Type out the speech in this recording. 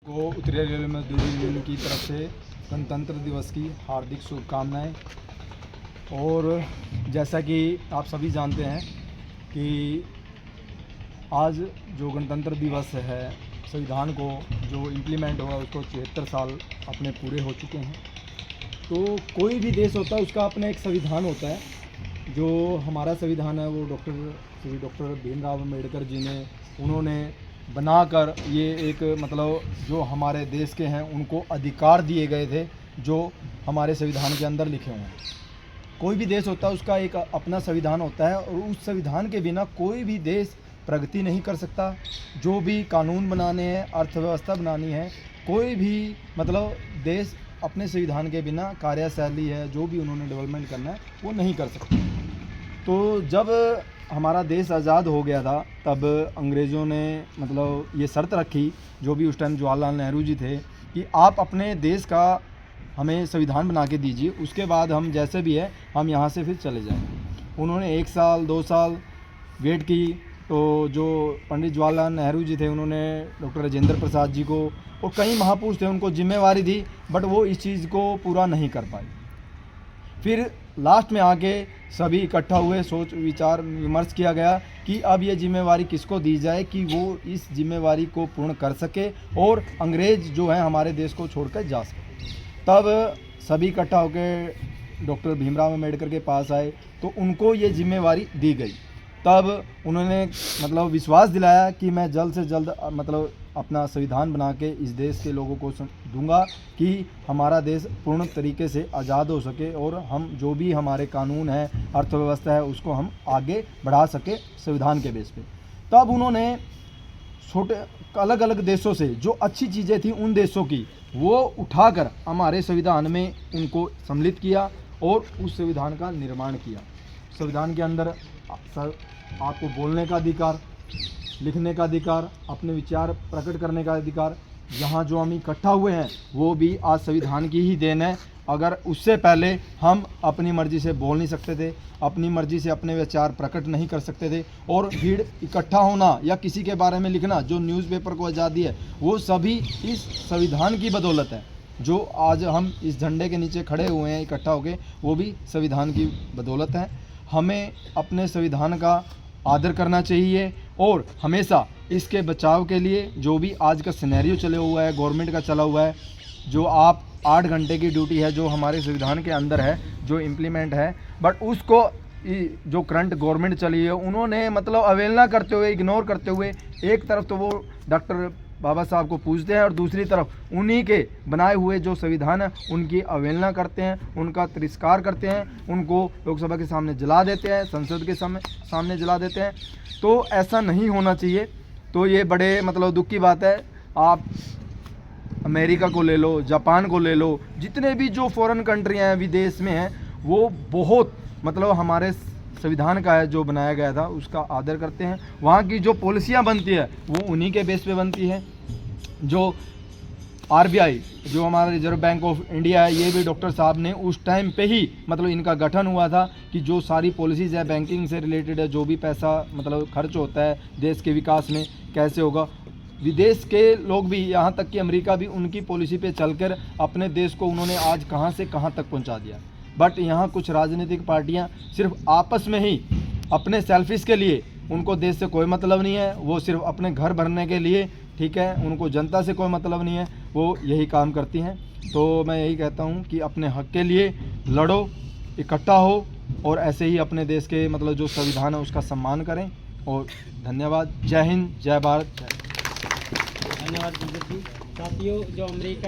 को उत्तरी रेलवे मजदूर यूनियन की तरफ से गणतंत्र दिवस की हार्दिक शुभकामनाएं। और जैसा कि आप सभी जानते हैं कि आज जो गणतंत्र दिवस है, संविधान को जो इम्प्लीमेंट हुआ उसको 73 साल अपने पूरे हो चुके हैं। तो कोई भी देश होता है उसका अपना एक संविधान होता है। जो हमारा संविधान है वो डॉक्टर भीमराव अम्बेडकर जी ने उन्होंने बनाकर ये एक जो हमारे देश के हैं उनको अधिकार दिए गए थे जो हमारे संविधान के अंदर लिखे हुए हैं। कोई भी देश होता है उसका एक अपना संविधान होता है और उस संविधान के बिना कोई भी देश प्रगति नहीं कर सकता। जो भी कानून बनाने हैं, अर्थव्यवस्था बनानी है, कोई भी देश अपने संविधान के बिना कार्यशैली है जो भी उन्होंने डेवलपमेंट करना है वो नहीं कर सकते। तो जब हमारा देश आज़ाद हो गया था तब अंग्रेज़ों ने ये शर्त रखी, जो भी उस टाइम जवाहरलाल नेहरू जी थे, कि आप अपने देश का हमें संविधान बना के दीजिए, उसके बाद हम जैसे भी है हम यहाँ से फिर चले जाएंगे। उन्होंने 1 साल 2 साल वेट की। तो जो पंडित जवाहरलाल नेहरू जी थे उन्होंने डॉक्टर राजेंद्र प्रसाद जी को और कई महापुरुष थे उनको जिम्मेवारी दी, बट वो इस चीज़ को पूरा नहीं कर पाए। फिर लास्ट में आके सभी इकट्ठा हुए, सोच विचार विमर्श किया गया कि अब ये जिम्मेवारी किसको दी जाए कि वो इस जिम्मेवारी को पूर्ण कर सके और अंग्रेज़ जो है हमारे देश को छोड़कर जा सके। तब सभी इकट्ठा होकर डॉक्टर भीमराव अम्बेडकर के पास आए तो उनको ये जिम्मेवारी दी गई। तब उन्होंने विश्वास दिलाया कि मैं जल्द से जल्द अपना संविधान बना के इस देश के लोगों को दूंगा कि हमारा देश पूर्ण तरीके से आज़ाद हो सके और हम जो भी हमारे कानून है, अर्थव्यवस्था है, उसको हम आगे बढ़ा सके संविधान के बेस पे। तब उन्होंने छोटे अलग अलग देशों से जो अच्छी चीज़ें थी उन देशों की वो उठाकर हमारे संविधान में उनको सम्मिलित किया और उस संविधान का निर्माण किया। संविधान के अंदर आपको बोलने का अधिकार, लिखने का अधिकार, अपने विचार प्रकट करने का अधिकार, यहाँ जो हम इकट्ठा हुए हैं वो भी आज संविधान की ही देन है। अगर उससे पहले हम अपनी मर्ज़ी से बोल नहीं सकते थे, अपनी मर्ज़ी से अपने विचार प्रकट नहीं कर सकते थे, और भीड़ इकट्ठा होना या किसी के बारे में लिखना, जो न्यूज़पेपर को आज़ादी है, वो सभी इस संविधान की बदौलत है। जो आज हम इस झंडे के नीचे खड़े हुए हैं इकट्ठा होकर, वो भी संविधान की बदौलत है। हमें अपने संविधान का आदर करना चाहिए और हमेशा इसके बचाव के लिए जो भी आज का सिनेरियो चले हुआ है, गवर्नमेंट का चला हुआ है, जो आप 8 घंटे की ड्यूटी है जो हमारे संविधान के अंदर है, जो इम्प्लीमेंट है, बट उसको जो करंट गवर्नमेंट चली है उन्होंने अवहेलना करते हुए, इग्नोर करते हुए, एक तरफ तो वो डॉक्टर बाबा साहब को पूजते हैं और दूसरी तरफ उन्हीं के बनाए हुए जो संविधान है उनकी अवहेलना करते हैं, उनका तिरस्कार करते हैं, उनको लोकसभा के सामने जला देते हैं, संसद के सामने जला देते हैं। तो ऐसा नहीं होना चाहिए। तो ये बड़े दुख की बात है। आप अमेरिका को ले लो, जापान को ले लो, जितने भी जो फॉरेन कंट्रियाँ हैं, विदेश में हैं, वो बहुत हमारे संविधान का है जो बनाया गया था उसका आदर करते हैं। वहाँ की जो पॉलिसियाँ बनती है वो उन्हीं के बेस पे बनती है। जो RBI जो हमारा रिजर्व बैंक ऑफ इंडिया है, ये भी डॉक्टर साहब ने उस टाइम पे ही इनका गठन हुआ था कि जो सारी पॉलिसीज़ है बैंकिंग से रिलेटेड है, जो भी पैसा खर्च होता है देश के विकास में कैसे होगा, विदेश के लोग भी, यहाँ तक कि अमेरिका भी उनकी पॉलिसी पे चलकर अपने देश को उन्होंने आज कहाँ से कहाँ तक पहुँचा दिया। बट यहाँ कुछ राजनीतिक पार्टियाँ सिर्फ आपस में ही अपने सेल्फिश के लिए, उनको देश से कोई मतलब नहीं है, वो सिर्फ अपने घर भरने के लिए, ठीक है, उनको जनता से कोई मतलब नहीं है, वो यही काम करती हैं। तो मैं यही कहता हूँ कि अपने हक के लिए लड़ो, इकट्ठा हो और ऐसे ही अपने देश के जो संविधान है उसका सम्मान करें। और धन्यवाद। जय हिंद, जय भारत। धन्यवाद। साथियों, जो अमेरिका